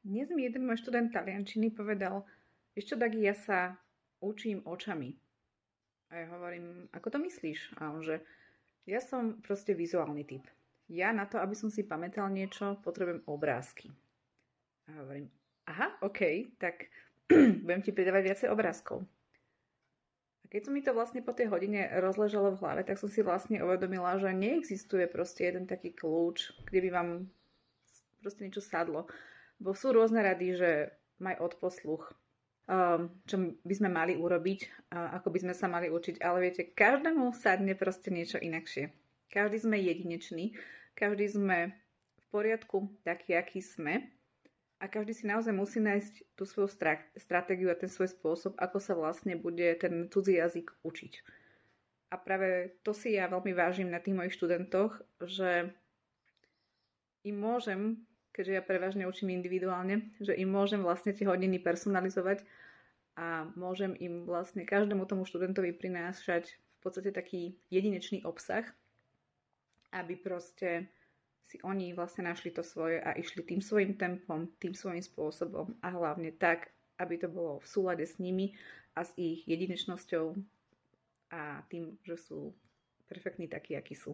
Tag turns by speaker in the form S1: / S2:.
S1: Dnes mi jeden môj študent taliančiny povedal, vieš čo, Dagi, ja sa učím očami. A ja hovorím, ako to myslíš? A on že, ja som proste vizuálny typ. Ja na to, aby som si pamätal niečo, potrebujem obrázky. A hovorím, aha, OK, tak budem ti pridávať viacej obrázkov. A keď som mi to vlastne po tej hodine rozležalo v hlave, tak som si vlastne uvedomila, že neexistuje proste jeden taký kľúč, kde by vám proste niečo sadlo. Bo sú rôzne rady, že maj odposluch, čo by sme mali urobiť, ako by sme sa mali učiť, ale viete, každému sadne proste niečo inakšie. Každý sme jedinečný, každý sme v poriadku taký, aký sme a každý si naozaj musí nájsť tú svoju stratégiu a ten svoj spôsob, ako sa vlastne bude ten cudzí jazyk učiť. A práve to si ja veľmi vážim na tých mojich študentoch, že im môžem, keďže ja prevažne učím individuálne, že im môžem vlastne tie hodiny personalizovať a môžem im vlastne každému tomu študentovi prinášať v podstate taký jedinečný obsah, aby proste si oni vlastne našli to svoje a išli tým svojim tempom, tým svojím spôsobom a hlavne tak, aby to bolo v súlade s nimi a s ich jedinečnosťou a tým, že sú perfektní takí, akí sú.